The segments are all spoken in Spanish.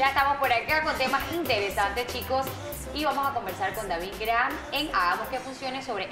Ya estamos por acá con temas interesantes, chicos. Y vamos a conversar con David Graham en Hagamos que Funcione sobre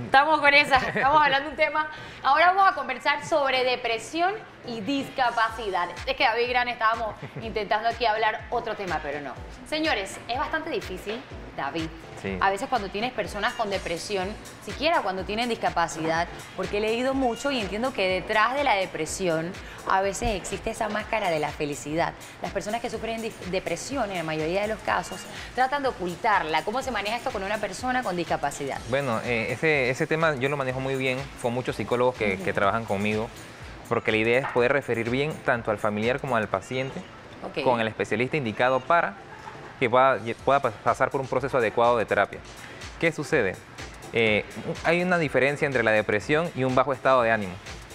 Estamos con esa, estamos hablando de un tema. Ahora vamos a conversar sobre depresión y discapacidad. Es que David Graham estábamos intentando aquí hablar otro tema, pero no. Señores, es bastante difícil, David. Sí. A veces cuando tienes personas con depresión, siquiera cuando tienen discapacidad, porque he leído mucho y entiendo que detrás de la depresión a veces existe esa máscara de la felicidad. Las personas que sufren depresión, en la mayoría de los casos, tratan de ocultarla. ¿Cómo se maneja esto con una persona con discapacidad? Bueno, ese tema yo lo manejo muy bien con muchos psicólogos que trabajan conmigo, porque la idea es poder referir bien tanto al familiar como al paciente con el especialista indicado para que pueda pasar por un proceso adecuado de terapia. ¿Qué sucede? Hay una diferencia entre la depresión y un bajo estado de ánimo.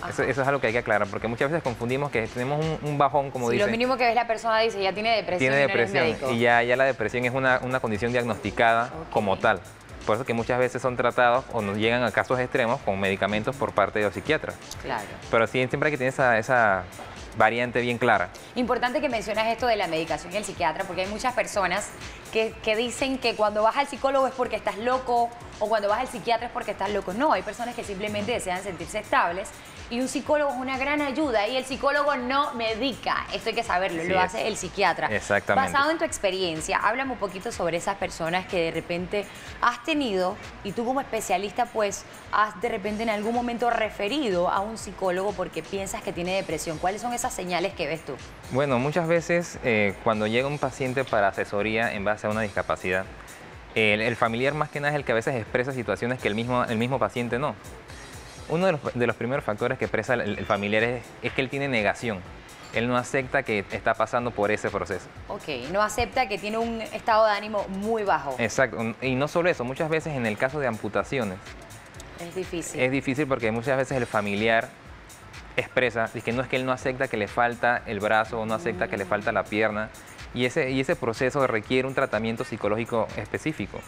Eso es algo que hay que aclarar, porque muchas veces confundimos que tenemos un bajón, como dice. Lo mínimo que ves la persona dice, ya tiene depresión. Tiene depresión, y, no y ya la depresión es una condición diagnosticada como tal. Por eso que muchas veces son tratados o nos llegan a casos extremos con medicamentos por parte de los psiquiatras. Claro. Pero sí, siempre hay que tener esa variante bien clara. Importante que mencionas esto de la medicación y el psiquiatra, porque hay muchas personas que dicen que cuando vas al psicólogo es porque estás loco o cuando vas al psiquiatra es porque estás loco. No, hay personas que simplemente desean sentirse estables y un psicólogo es una gran ayuda y el psicólogo no medica. Esto hay que saberlo, lo hace el psiquiatra. Exactamente. Basado en tu experiencia, háblame un poquito sobre esas personas que de repente has tenido y tú como especialista pues has de repente en algún momento referido a un psicólogo porque piensas que tiene depresión. ¿Cuáles son esas señales que ves tú? Bueno, muchas veces cuando llega un paciente para asesoría en base a una discapacidad, el familiar más que nada es el que a veces expresa situaciones que el mismo paciente no. Uno de los primeros factores que expresa el familiar es que él tiene negación. Él no acepta que está pasando por ese proceso. Ok, no acepta que tiene un estado de ánimo muy bajo. Exacto, y no solo eso, muchas veces en el caso de amputaciones. Es difícil. Es difícil porque muchas veces el familiar expresa que no es que él no acepta que le falta el brazo o no acepta que le falta la pierna. Y ese proceso requiere un tratamiento psicológico específico.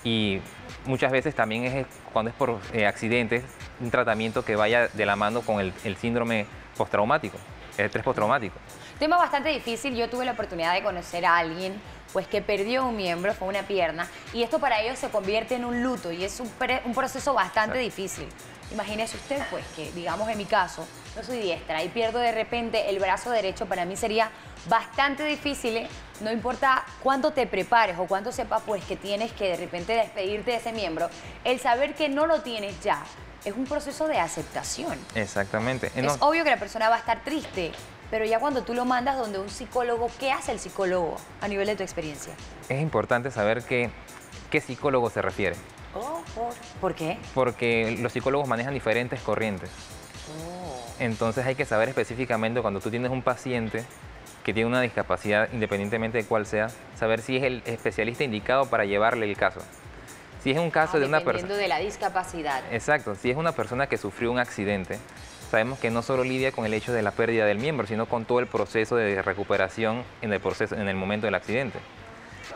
Y muchas veces también cuando es por accidentes, un tratamiento que vaya de la mano con el síndrome postraumático, el estrés postraumático. Tema bastante difícil. Yo tuve la oportunidad de conocer a alguien pues que perdió un miembro, fue una pierna, y esto para ellos se convierte en un luto y es un proceso bastante difícil. Imagínese usted pues que, digamos en mi caso, no soy diestra y pierdo de repente el brazo derecho, para mí sería bastante difícil, no importa cuánto te prepares o cuánto sepas pues que tienes que de repente despedirte de ese miembro, el saber que no lo tienes ya es un proceso de aceptación. Exactamente. Es obvio que la persona va a estar triste, pero ya cuando tú lo mandas donde un psicólogo, ¿qué hace el psicólogo a nivel de tu experiencia? Es importante saber qué psicólogo se refiere. ¿Por qué? Porque los psicólogos manejan diferentes corrientes. Entonces hay que saber específicamente cuando tú tienes un paciente que tiene una discapacidad, independientemente de cuál sea, saber si es el especialista indicado para llevarle el caso. Si es un caso de una persona... Dependiendo de la discapacidad. Exacto. Si es una persona que sufrió un accidente, sabemos que no solo lidia con el hecho de la pérdida del miembro, sino con todo el proceso de recuperación en el momento del accidente.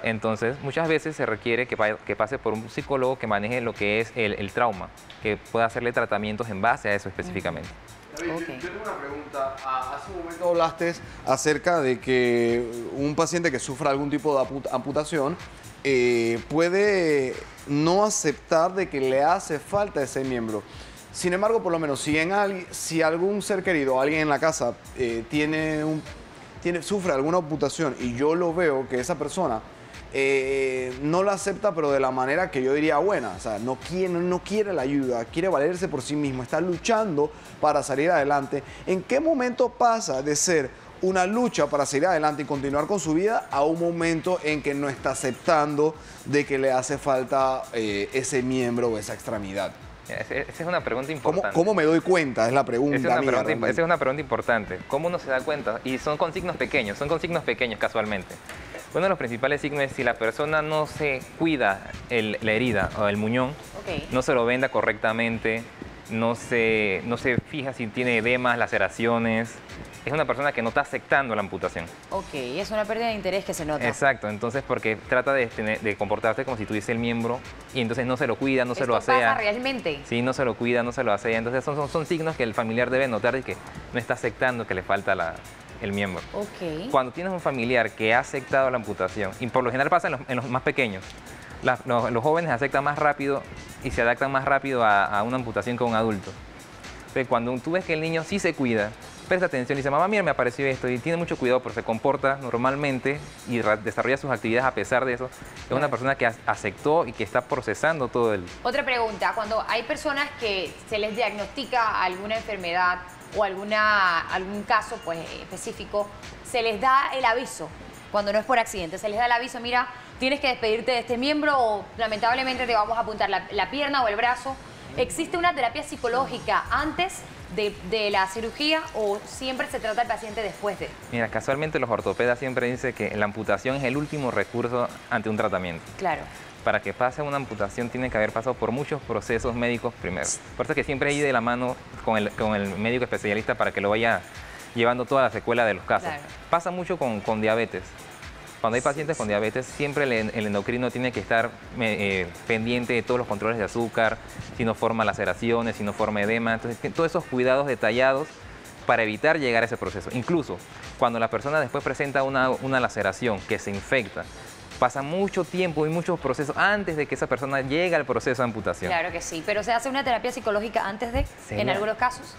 Entonces, muchas veces se requiere que pase por un psicólogo que maneje lo que es el trauma, que pueda hacerle tratamientos en base a eso específicamente. David, yo tengo una pregunta. Hace un momento hablaste acerca de que un paciente que sufra algún tipo de amputación puede no aceptar de que le hace falta ese miembro. Sin embargo, por lo menos, si algún ser querido o alguien en la casa sufre alguna amputación y yo lo veo que esa persona no la acepta, pero de la manera que yo diría buena, o sea, no quiere la ayuda, quiere valerse por sí mismo, está luchando para salir adelante, ¿en qué momento pasa de ser una lucha para seguir adelante y continuar con su vida a un momento en que no está aceptando de que le hace falta ese miembro o esa extremidad? Esa es una pregunta importante. ¿Cómo me doy cuenta? Es la pregunta. Esa es una pregunta importante. ¿Cómo uno se da cuenta? Y son con signos pequeños casualmente. Uno de los principales signos es si la persona no se cuida la herida o el muñón, no se lo venda correctamente, no se fija si tiene edemas, laceraciones. Es una persona que no está aceptando la amputación. Ok, es una pérdida de interés que se nota. Exacto, entonces porque trata de comportarse como si tuviese el miembro y entonces no se lo cuida, no se lo asea. ¿Esto pasa realmente? Sí, no se lo cuida, no se lo asea. Entonces son signos que el familiar debe notar y que no está aceptando que le falta el miembro. Ok. Cuando tienes un familiar que ha aceptado la amputación, y por lo general pasa en los más pequeños, los jóvenes aceptan más rápido y se adaptan más rápido a una amputación que un adulto. Pero cuando tú ves que el niño sí se cuida, presta atención y dice, mamá, mira, me apareció esto, y tiene mucho cuidado porque se comporta normalmente y desarrolla sus actividades a pesar de eso, es una persona que aceptó y que está procesando todo el... Otra pregunta, cuando hay personas que se les diagnostica alguna enfermedad o algún caso pues, específico, se les da el aviso, cuando no es por accidente, se les da el aviso, mira, tienes que despedirte de este miembro o lamentablemente te vamos a apuntar la pierna o el brazo. ¿Existe una terapia psicológica antes de la cirugía o siempre se trata al paciente después de? Mira, casualmente los ortopedas siempre dicen que la amputación es el último recurso ante un tratamiento. Claro. Para que pase una amputación tiene que haber pasado por muchos procesos médicos primero. Por eso es que siempre hay de la mano con el médico especialista para que lo vaya llevando toda la secuela de los casos. Claro. Pasa mucho con diabetes. Cuando hay pacientes con diabetes, siempre el endocrino tiene que estar pendiente de todos los controles de azúcar, si no forma laceraciones, si no forma edema. Entonces, todos esos cuidados detallados para evitar llegar a ese proceso. Incluso cuando la persona después presenta una laceración que se infecta, pasa mucho tiempo y muchos procesos antes de que esa persona llegue al proceso de amputación. Claro que sí, pero ¿se hace una terapia psicológica antes de, en algunos casos?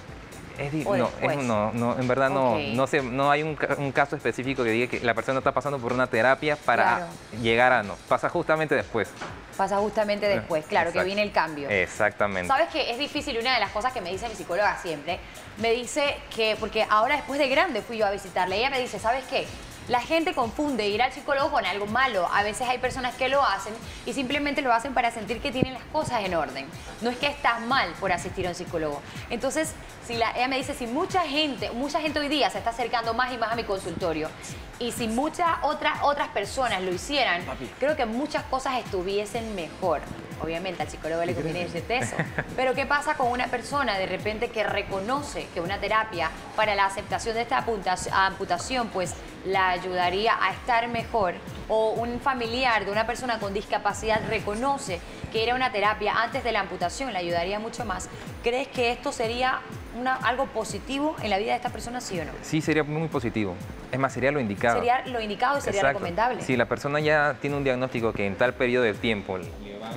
No, en verdad Okay. no hay un caso específico que diga que la persona está pasando por una terapia para llegar a no. Pasa justamente después. Pasa justamente después, claro, Exacto. que viene el cambio. Exactamente. ¿Sabes qué? Es difícil y una de las cosas que me dice mi psicóloga siempre, me dice que, porque ahora después de grande fui yo a visitarle, ella me dice, ¿sabes qué? La gente confunde ir al psicólogo con algo malo. A veces hay personas que lo hacen y simplemente lo hacen para sentir que tienen las cosas en orden. No es que estás mal por asistir a un psicólogo. Entonces, ella me dice, si mucha gente hoy día se está acercando más y más a mi consultorio y si muchas otras personas lo hicieran, creo que muchas cosas estuviesen mejor. Obviamente al psicólogo le conviene decirte eso. Pero ¿qué pasa con una persona de repente que reconoce que una terapia para la aceptación de esta amputación pues la ayudaría a estar mejor? O un familiar de una persona con discapacidad reconoce que era una terapia antes de la amputación, le ayudaría mucho más. ¿Crees que esto sería algo positivo en la vida de esta persona, sí o no? Sí, sería muy positivo. Es más, sería lo indicado. Sería lo indicado y sería recomendable. Si la persona ya tiene un diagnóstico que en tal periodo de tiempo le van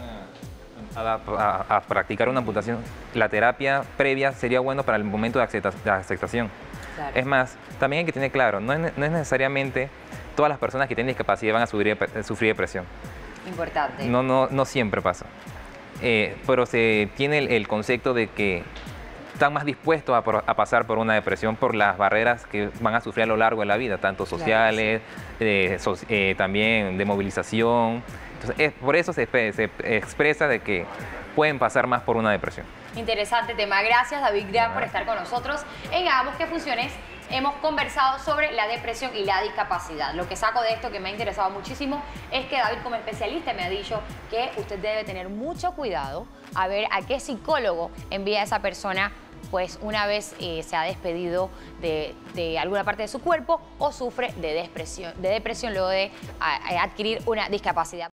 a practicar una amputación, la terapia previa sería bueno para el momento de aceptación. Claro. Es más, también hay que tener claro, no es necesariamente todas las personas que tienen discapacidad van a sufrir depresión. Importante. No siempre pasa. Pero se tiene el concepto de que están más dispuestos a pasar por una depresión por las barreras que van a sufrir a lo largo de la vida, tanto sociales, también de movilización. Entonces, por eso se expresa de que pueden pasar más por una depresión. Interesante tema. Gracias, David Gran, por estar con nosotros. En Hagamos que Funcione hemos conversado sobre la depresión y la discapacidad. Lo que saco de esto que me ha interesado muchísimo es que David, como especialista, me ha dicho que usted debe tener mucho cuidado a ver a qué psicólogo envía a esa persona pues una vez se ha despedido de alguna parte de su cuerpo o sufre de depresión luego de adquirir una discapacidad.